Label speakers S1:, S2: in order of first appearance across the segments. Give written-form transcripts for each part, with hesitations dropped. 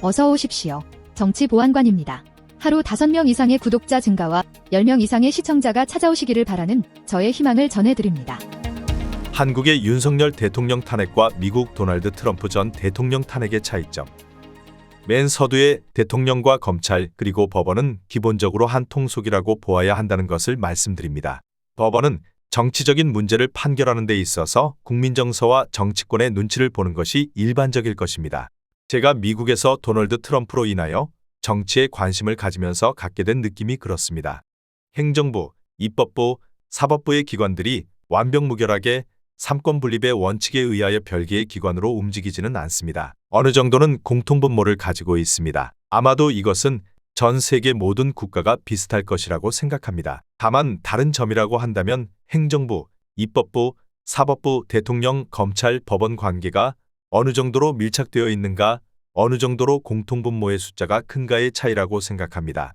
S1: 어서 오십시오. 정치보안관입니다. 하루 5명 이상의 구독자 증가와 10명 이상의 시청자가 찾아오시기를 바라는 저의 희망을 전해드립니다.
S2: 한국의 윤석열 대통령 탄핵과 미국 도널드 트럼프 전 대통령 탄핵의 차이점. 맨 서두에 대통령과 검찰 그리고 법원은 기본적으로 한 통속이라고 보아야 한다는 것을 말씀드립니다. 법원은 정치적인 문제를 판결하는 데 있어서 국민 정서와 정치권의 눈치를 보는 것이 일반적일 것입니다. 제가 미국에서 도널드 트럼프로 인하여 정치에 관심을 가지면서 갖게 된 느낌이 그렇습니다. 행정부, 입법부, 사법부의 기관들이 완벽무결하게 삼권 분립의 원칙에 의하여 별개의 기관으로 움직이지는 않습니다. 어느 정도는 공통분모를 가지고 있습니다. 아마도 이것은 전 세계 모든 국가가 비슷할 것이라고 생각합니다. 다만 다른 점이라고 한다면 행정부, 입법부, 사법부, 대통령, 검찰, 법원 관계가 어느 정도로 밀착되어 있는가, 어느 정도로 공통분모의 숫자가 큰가의 차이라고 생각합니다.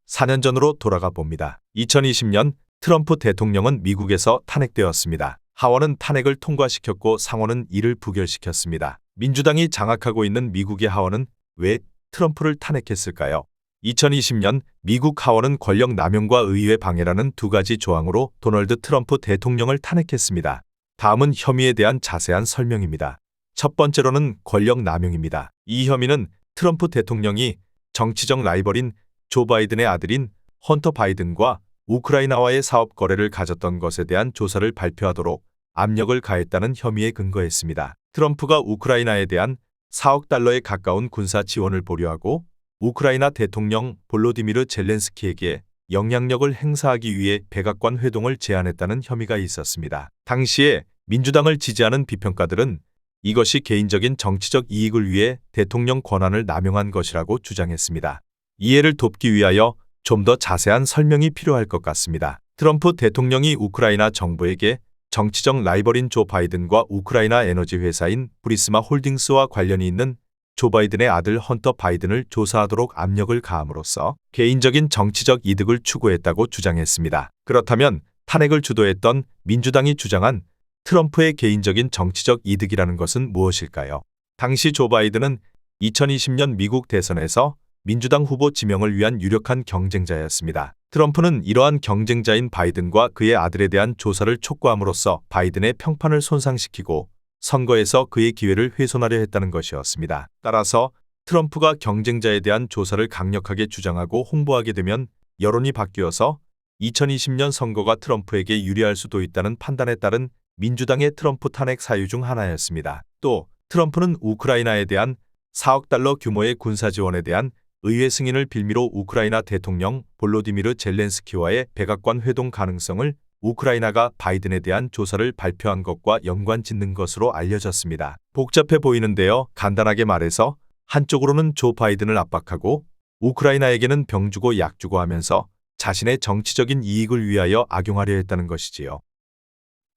S2: 4년 전으로 돌아가 봅니다. 2020년 트럼프 대통령은 미국에서 탄핵되었습니다. 하원은 탄핵을 통과시켰고 상원은 이를 부결시켰습니다. 민주당이 장악하고 있는 미국의 하원은 왜 트럼프를 탄핵했을까요? 2020년 미국 하원은 권력 남용과 의회 방해라는 두 가지 조항으로 도널드 트럼프 대통령을 탄핵했습니다. 다음은 혐의에 대한 자세한 설명입니다. 첫 번째로는 권력 남용입니다. 이 혐의는 트럼프 대통령이 정치적 라이벌인 조 바이든의 아들인 헌터 바이든과 우크라이나와의 사업 거래를 가졌던 것에 대한 조사를 발표하도록 압력을 가했다는 혐의에 근거했습니다. 트럼프가 우크라이나에 대한 4억 달러에 가까운 군사 지원을 보류하고 우크라이나 대통령 볼로디미르 젤렌스키에게 영향력을 행사하기 위해 백악관 회동을 제안했다는 혐의가 있었습니다. 당시에 민주당을 지지하는 비평가들은 이것이 개인적인 정치적 이익을 위해 대통령 권한을 남용한 것이라고 주장했습니다. 이해를 돕기 위하여 좀 더 자세한 설명이 필요할 것 같습니다. 트럼프 대통령이 우크라이나 정부에게 정치적 라이벌인 조 바이든과 우크라이나 에너지 회사인 부리스마 홀딩스와 관련이 있는 조 바이든의 아들 헌터 바이든을 조사하도록 압력을 가함으로써 개인적인 정치적 이득을 추구했다고 주장했습니다. 그렇다면 탄핵을 주도했던 민주당이 주장한 트럼프의 개인적인 정치적 이득이라는 것은 무엇일까요? 당시 조 바이든은 2020년 미국 대선에서 민주당 후보 지명을 위한 유력한 경쟁자였습니다. 트럼프는 이러한 경쟁자인 바이든과 그의 아들에 대한 조사를 촉구함으로써 바이든의 평판을 손상시키고 선거에서 그의 기회를 훼손하려 했다는 것이었습니다. 따라서 트럼프가 경쟁자에 대한 조사를 강력하게 주장하고 홍보하게 되면 여론이 바뀌어서 2020년 선거가 트럼프에게 유리할 수도 있다는 판단에 따른 민주당의 트럼프 탄핵 사유 중 하나였습니다. 또 트럼프는 우크라이나에 대한 4억 달러 규모의 군사 지원에 대한 의회 승인을 빌미로 우크라이나 대통령 볼로디미르 젤렌스키와의 백악관 회동 가능성을 우크라이나가 바이든에 대한 조사를 발표한 것과 연관짓는 것으로 알려졌습니다. 복잡해 보이는데요. 간단하게 말해서 한쪽으로는 조 바이든을 압박하고 우크라이나에게는 병 주고 약 주고 하면서 자신의 정치적인 이익을 위하여 악용하려 했다는 것이지요.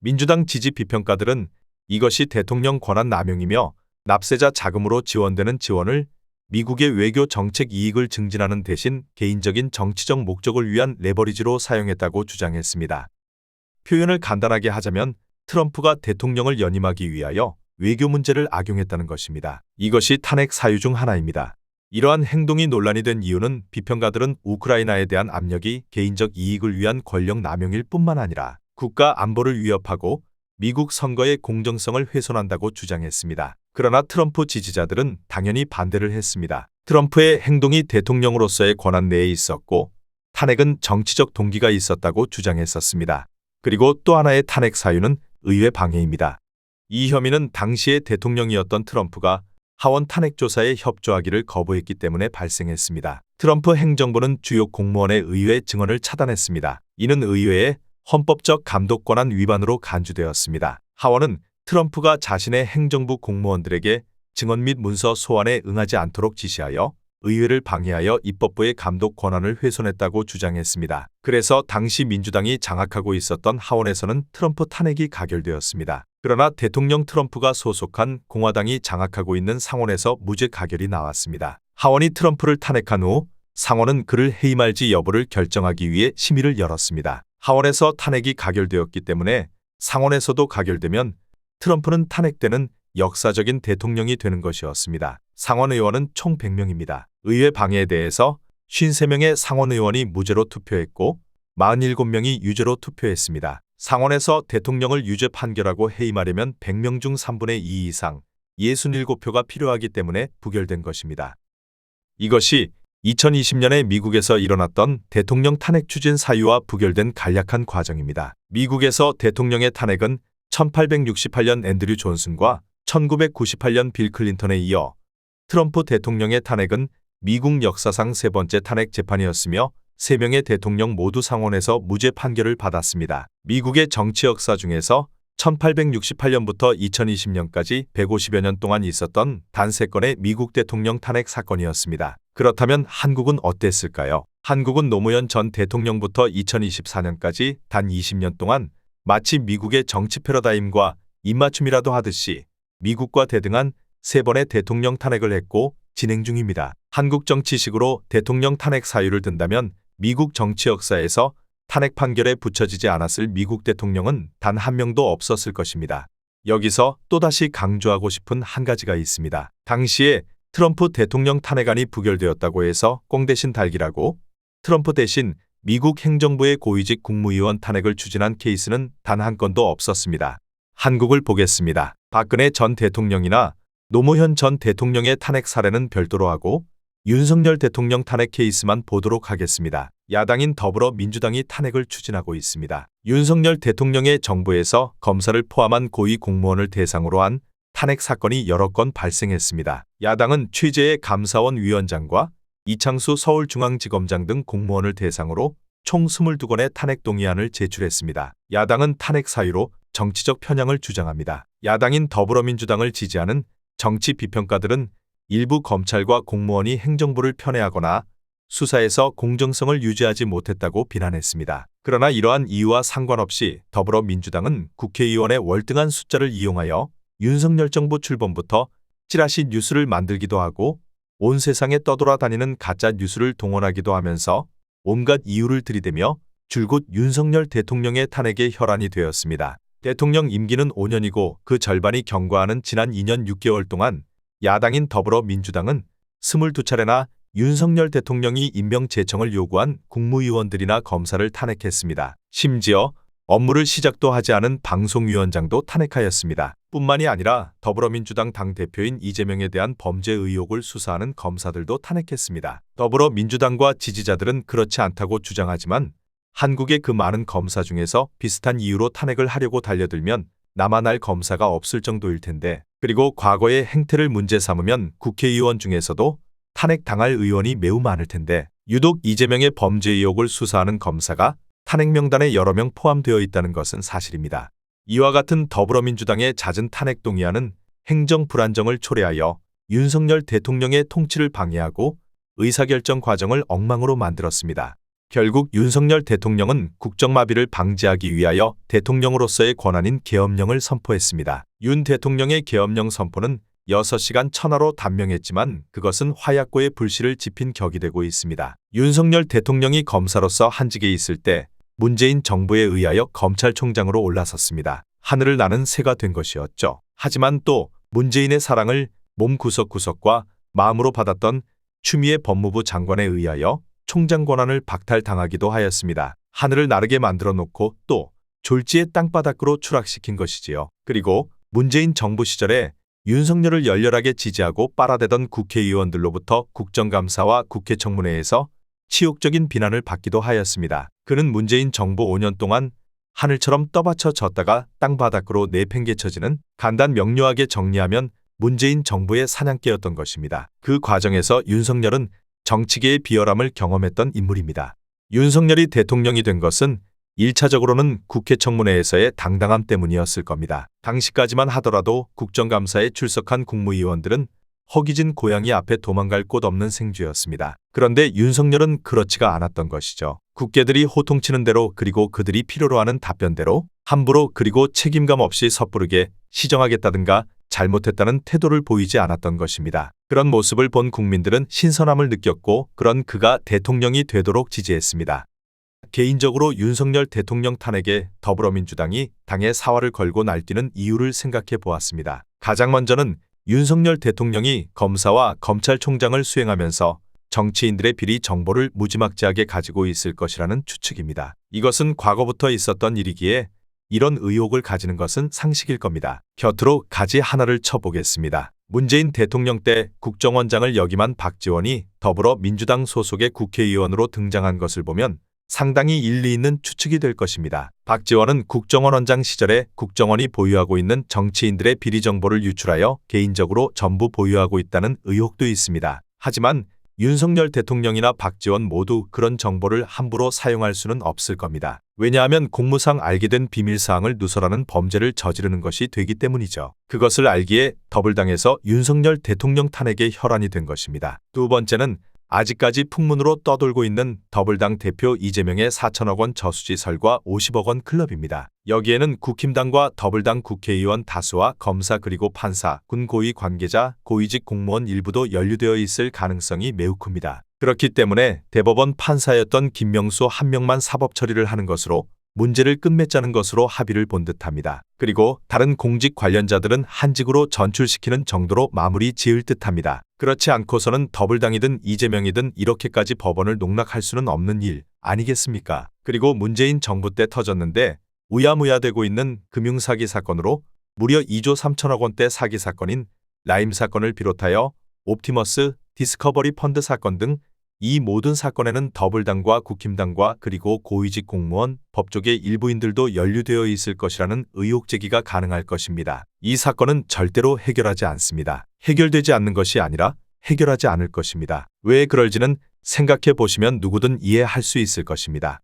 S2: 민주당 지지 비평가들은 이것이 대통령 권한 남용이며 납세자 자금으로 지원되는 지원을 미국의 외교 정책 이익을 증진하는 대신 개인적인 정치적 목적을 위한 레버리지로 사용했다고 주장했습니다. 표현을 간단하게 하자면 트럼프가 대통령을 연임하기 위하여 외교 문제를 악용했다는 것입니다. 이것이 탄핵 사유 중 하나입니다. 이러한 행동이 논란이 된 이유는 비평가들은 우크라이나에 대한 압력이 개인적 이익을 위한 권력 남용일 뿐만 아니라 국가 안보를 위협하고 미국 선거의 공정성을 훼손한다고 주장했습니다. 그러나 트럼프 지지자들은 당연히 반대를 했습니다. 트럼프의 행동이 대통령으로서의 권한 내에 있었고 탄핵은 정치적 동기가 있었다고 주장했었습니다. 그리고 또 하나의 탄핵 사유는 의회 방해입니다. 이 혐의는 당시의 대통령이었던 트럼프가 하원 탄핵 조사에 협조하기를 거부했기 때문에 발생했습니다. 트럼프 행정부는 주요 공무원의 의회 증언을 차단했습니다. 이는 의회의 헌법적 감독 권한 위반으로 간주되었습니다. 하원은 트럼프가 자신의 행정부 공무원들에게 증언 및 문서 소환에 응하지 않도록 지시하여 의회를 방해하여 입법부의 감독 권한을 훼손했다고 주장했습니다. 그래서 당시 민주당이 장악하고 있었던 하원에서는 트럼프 탄핵이 가결되었습니다. 그러나 대통령 트럼프가 소속한 공화당이 장악하고 있는 상원에서 무죄 가결이 나왔습니다. 하원이 트럼프를 탄핵한 후 상원은 그를 해임할지 여부를 결정하기 위해 심의를 열었습니다. 하원에서 탄핵이 가결되었기 때문에 상원에서도 가결되면 트럼프는 탄핵되는 역사적인 대통령이 되는 것이었습니다. 상원의원은 총 100명입니다. 의회 방해에 대해서 53명의 상원의원이 무죄로 투표했고 47명이 유죄로 투표했습니다. 상원에서 대통령을 유죄 판결하고 해임하려면 100명 중 3분의 2 이상 67표가 필요하기 때문에 부결된 것입니다. 이것이 2020년에 미국에서 일어났던 대통령 탄핵 추진 사유와 부결된 간략한 과정입니다. 미국에서 대통령의 탄핵은 1868년 앤드류 존슨과 1998년 빌 클린턴에 이어 트럼프 대통령의 탄핵은 미국 역사상 세 번째 탄핵 재판이었으며 3명의 대통령 모두 상원에서 무죄 판결을 받았습니다. 미국의 정치 역사 중에서 1868년부터 2020년까지 150여 년 동안 있었던 단 3건의 미국 대통령 탄핵 사건이었습니다. 그렇다면 한국은 어땠을까요? 한국은 노무현 전 대통령부터 2024년까지 단 20년 동안 마치 미국의 정치 패러다임과 입맞춤이라도 하듯이 미국과 대등한 3번의 대통령 탄핵을 했고 진행 중입니다. 한국 정치식으로 대통령 탄핵 사유를 든다면 미국 정치 역사에서 탄핵 판결에 붙여지지 않았을 미국 대통령은 단 한 명도 없었을 것입니다. 여기서 또다시 강조하고 싶은 한 가지가 있습니다. 당시에 트럼프 대통령 탄핵안이 부결되었다고 해서 꽁 대신 달기라고 트럼프 대신 미국 행정부의 고위직 국무위원 탄핵을 추진한 케이스는 단 한 건도 없었습니다. 한국을 보겠습니다. 박근혜 전 대통령이나 노무현 전 대통령의 탄핵 사례는 별도로 하고 윤석열 대통령 탄핵 케이스만 보도록 하겠습니다. 야당인 더불어민주당이 탄핵을 추진하고 있습니다. 윤석열 대통령의 정부에서 검사를 포함한 고위 공무원을 대상으로 한 탄핵 사건이 여러 건 발생했습니다. 야당은 취재의 감사원 위원장과 이창수 서울중앙지검장 등 공무원을 대상으로 총 22건의 탄핵 동의안을 제출했습니다. 야당은 탄핵 사유로 정치적 편향을 주장합니다. 야당인 더불어민주당을 지지하는 정치 비평가들은 일부 검찰과 공무원이 행정부를 편애하거나 수사에서 공정성을 유지하지 못했다고 비난했습니다. 그러나 이러한 이유와 상관없이 더불어민주당은 국회의원의 월등한 숫자를 이용하여 윤석열 정부 출범부터 찌라시 뉴스를 만들기도 하고 온 세상에 떠돌아다니는 가짜 뉴스를 동원하기도 하면서 온갖 이유를 들이대며 줄곧 윤석열 대통령의 탄핵의 혈안이 되었습니다. 대통령 임기는 5년이고 그 절반이 경과하는 지난 2년 6개월 동안 야당인 더불어민주당은 22차례나 윤석열 대통령이 임명 제청을 요구한 국무위원들이나 검사를 탄핵했습니다. 심지어 업무를 시작도 하지 않은 방송위원장도 탄핵하였습니다. 뿐만이 아니라 더불어민주당 당대표인 이재명에 대한 범죄 의혹을 수사하는 검사들도 탄핵했습니다. 더불어민주당과 지지자들은 그렇지 않다고 주장하지만 한국의 그 많은 검사 중에서 비슷한 이유로 탄핵을 하려고 달려들면 남아날 검사가 없을 정도일 텐데, 그리고 과거의 행태를 문제 삼으면 국회의원 중에서도 탄핵당할 의원이 매우 많을 텐데 유독 이재명의 범죄 의혹을 수사하는 검사가 탄핵 명단에 여러 명 포함되어 있다는 것은 사실입니다. 이와 같은 더불어민주당의 잦은 탄핵 동의안은 행정 불안정을 초래하여 윤석열 대통령의 통치를 방해하고 의사결정 과정을 엉망으로 만들었습니다. 결국 윤석열 대통령은 국정마비를 방지하기 위하여 대통령으로서의 권한인 계엄령을 선포했습니다. 윤 대통령의 계엄령 선포는 6시간 천하로 단명했지만 그것은 화약고의 불씨를 지핀 격이 되고 있습니다. 윤석열 대통령이 검사로서 한직에 있을 때 문재인 정부에 의하여 검찰총장으로 올라섰습니다. 하늘을 나는 새가 된 것이었죠. 하지만 또 문재인의 사랑을 몸 구석구석과 마음으로 받았던 추미애 법무부 장관에 의하여 총장 권한을 박탈당하기도 하였습니다. 하늘을 나르게 만들어 놓고 또 졸지에 땅바닥으로 추락시킨 것이지요. 그리고 문재인 정부 시절에 윤석열을 열렬하게 지지하고 빨아대던 국회의원들로부터 국정감사와 국회 청문회에서 치욕적인 비난을 받기도 하였습니다. 그는 문재인 정부 5년 동안 하늘처럼 떠받쳐졌다가 땅바닥으로 내팽개쳐지는, 간단 명료하게 정리하면 문재인 정부의 사냥개였던 것입니다. 그 과정에서 윤석열은 정치계의 비열함을 경험했던 인물입니다. 윤석열이 대통령이 된 것은 1차적으로는 국회 청문회에서의 당당함 때문이었을 겁니다. 당시까지만 하더라도 국정감사에 출석한 국무위원들은 허기진 고양이 앞에 도망갈 곳 없는 생쥐였습니다. 그런데 윤석열은 그렇지가 않았던 것이죠. 국회들이 호통치는 대로, 그리고 그들이 필요로 하는 답변대로 함부로 그리고 책임감 없이 섣부르게 시정하겠다든가 잘못했다는 태도를 보이지 않았던 것입니다. 그런 모습을 본 국민들은 신선함을 느꼈고 그런 그가 대통령이 되도록 지지했습니다. 개인적으로 윤석열 대통령 탄핵에 더불어민주당이 당의 사활을 걸고 날뛰는 이유를 생각해 보았습니다. 가장 먼저는 윤석열 대통령이 검사와 검찰총장을 수행하면서 정치인들의 비리 정보를 무지막지하게 가지고 있을 것이라는 추측입니다. 이것은 과거부터 있었던 일이기에 이런 의혹을 가지는 것은 상식일 겁니다. 곁으로 가지 하나를 쳐보겠습니다. 문재인 대통령 때 국정원장을 역임한 박지원이 더불어민주당 소속의 국회의원으로 등장한 것을 보면 상당히 일리 있는 추측이 될 것입니다. 박지원은 국정원 원장 시절에 국정원이 보유하고 있는 정치인들의 비리 정보를 유출하여 개인적으로 전부 보유하고 있다는 의혹도 있습니다. 하지만 윤석열 대통령이나 박지원 모두 그런 정보를 함부로 사용할 수는 없을 겁니다. 왜냐하면 공무상 알게 된 비밀사항을 누설하는 범죄를 저지르는 것이 되기 때문이죠. 그것을 알기에 더불당에서 윤석열 대통령 탄핵에 혈안이 된 것입니다. 두 번째는 아직까지 풍문으로 떠돌고 있는 더불당 대표 이재명의 4천억 원 저수지 설과 50억 원 클럽입니다. 여기에는 국힘당과 더불당 국회의원 다수와 검사 그리고 판사, 군 고위 관계자, 고위직 공무원 일부도 연루되어 있을 가능성이 매우 큽니다. 그렇기 때문에 대법원 판사였던 김명수 한 명만 사법 처리를 하는 것으로 문제를 끝맺자는 것으로 합의를 본 듯합니다. 그리고 다른 공직 관련자들은 한직으로 전출시키는 정도로 마무리 지을 듯합니다. 그렇지 않고서는 더불당이든 이재명이든 이렇게까지 법원을 농락할 수는 없는 일 아니겠습니까? 그리고 문재인 정부 때 터졌는데 우야무야되고 있는 금융사기 사건으로 무려 2조 3천억 원대 사기 사건인 라임 사건을 비롯하여 옵티머스, 디스커버리 펀드 사건 등 이 모든 사건에는 더불당과 국힘당과 그리고 고위직 공무원, 법조계 일부인들도 연루되어 있을 것이라는 의혹 제기가 가능할 것입니다. 이 사건은 절대로 해결하지 않습니다. 해결되지 않는 것이 아니라 해결하지 않을 것입니다. 왜 그럴지는 생각해 보시면 누구든 이해할 수 있을 것입니다.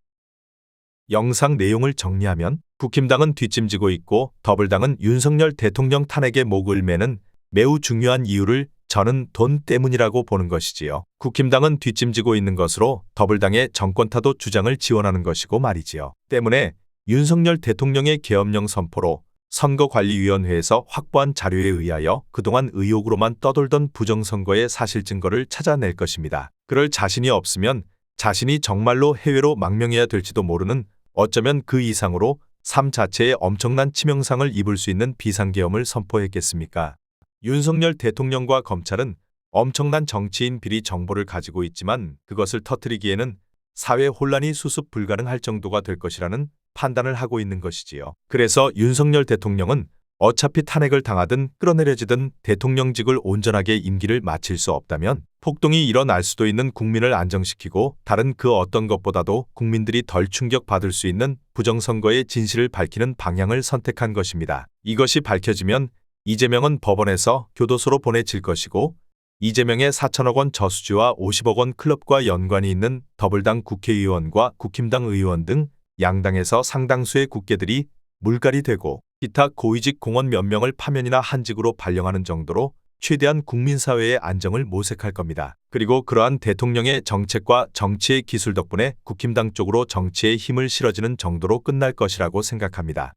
S2: 영상 내용을 정리하면 국힘당은 뒷짐지고 있고 더불당은 윤석열 대통령 탄핵에 목을 매는 매우 중요한 이유를 저는 돈 때문이라고 보는 것이지요. 국힘당은 뒷짐지고 있는 것으로 더불당의 정권타도 주장을 지원하는 것이고 말이지요. 때문에 윤석열 대통령의 계엄령 선포로 선거관리위원회에서 확보한 자료에 의하여 그동안 의혹으로만 떠돌던 부정선거의 사실 증거를 찾아낼 것입니다. 그럴 자신이 없으면 자신이 정말로 해외로 망명해야 될지도 모르는 어쩌면 그 이상으로 삶 자체에 엄청난 치명상을 입을 수 있는 비상계엄을 선포했겠습니까? 윤석열 대통령과 검찰은 엄청난 정치인 비리 정보를 가지고 있지만 그것을 터뜨리기에는 사회 혼란이 수습 불가능할 정도가 될 것이라는 판단을 하고 있는 것이지요. 그래서 윤석열 대통령은 어차피 탄핵을 당하든 끌어내려지든 대통령직을 온전하게 임기를 마칠 수 없다면 폭동이 일어날 수도 있는 국민을 안정시키고 다른 그 어떤 것보다도 국민들이 덜 충격받을 수 있는 부정선거의 진실을 밝히는 방향을 선택한 것입니다. 이것이 밝혀지면 이재명은 법원에서 교도소로 보내질 것이고 이재명의 4천억 원 저수지와 50억 원 클럽과 연관이 있는 더불당 국회의원과 국힘당 의원 등 양당에서 상당수의 국회들이 물갈이 되고 기타 고위직 공원 몇 명을 파면이나 한직으로 발령하는 정도로 최대한 국민사회의 안정을 모색할 겁니다. 그리고 그러한 대통령의 정책과 정치의 기술 덕분에 국힘당 쪽으로 정치의 힘을 실어지는 정도로 끝날 것이라고 생각합니다.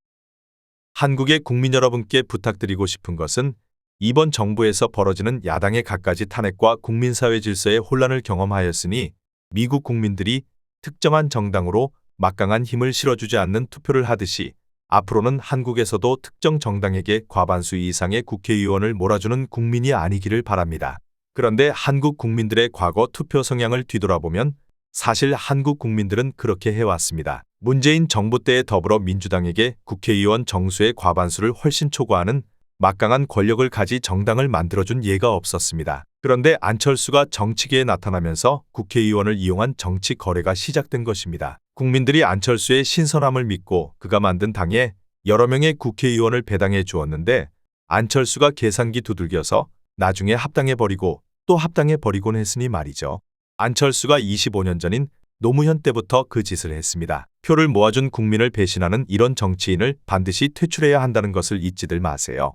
S2: 한국의 국민 여러분께 부탁드리고 싶은 것은 이번 정부에서 벌어지는 야당의 갖가지 탄핵과 국민사회 질서의 혼란을 경험하였으니 미국 국민들이 특정한 정당으로 막강한 힘을 실어주지 않는 투표를 하듯이 앞으로는 한국에서도 특정 정당에게 과반수 이상의 국회의원을 몰아주는 국민이 아니기를 바랍니다. 그런데 한국 국민들의 과거 투표 성향을 뒤돌아보면 사실 한국 국민들은 그렇게 해왔습니다. 문재인 정부 때의 더불어민주당에게 국회의원 정수의 과반수를 훨씬 초과하는 막강한 권력을 가지 정당을 만들어준 예가 없었습니다. 그런데 안철수가 정치계에 나타나면서 국회의원을 이용한 정치 거래가 시작된 것입니다. 국민들이 안철수의 신선함을 믿고 그가 만든 당에 여러 명의 국회의원을 배당해 주었는데 안철수가 계산기 두들겨서 나중에 합당해버리고 또 합당해버리곤 했으니 말이죠. 안철수가 25년 전인 노무현 때부터 그 짓을 했습니다. 표를 모아준 국민을 배신하는 이런 정치인을 반드시 퇴출해야 한다는 것을 잊지들 마세요.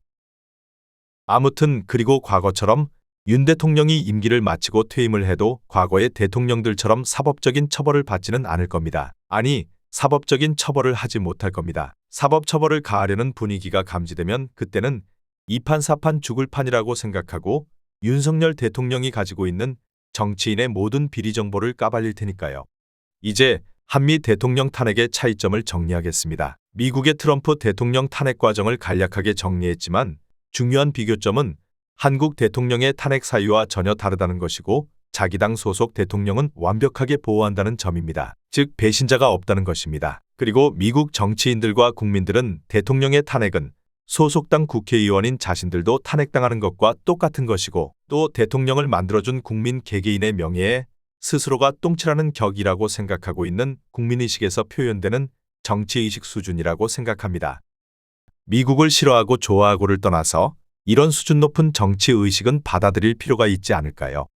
S2: 아무튼 그리고 과거처럼 윤 대통령이 임기를 마치고 퇴임을 해도 과거의 대통령들처럼 사법적인 처벌을 받지는 않을 겁니다. 아니, 사법적인 처벌을 하지 못할 겁니다. 사법 처벌을 가하려는 분위기가 감지되면 그때는 이판 사판 죽을 판이라고 생각하고 윤석열 대통령이 가지고 있는 정치인의 모든 비리 정보를 까발릴 테니까요. 이제 한미 대통령 탄핵의 차이점을 정리하겠습니다. 미국의 트럼프 대통령 탄핵 과정을 간략하게 정리했지만 중요한 비교점은 한국 대통령의 탄핵 사유와 전혀 다르다는 것이고 자기 당 소속 대통령은 완벽하게 보호한다는 점입니다. 즉 배신자가 없다는 것입니다. 그리고 미국 정치인들과 국민들은 대통령의 탄핵은 소속당 국회의원인 자신들도 탄핵당하는 것과 똑같은 것이고 또 대통령을 만들어준 국민 개개인의 명예에 스스로가 똥칠하는 격이라고 생각하고 있는 국민의식에서 표현되는 정치의식 수준이라고 생각합니다. 미국을 싫어하고 좋아하고를 떠나서 이런 수준 높은 정치의식은 받아들일 필요가 있지 않을까요?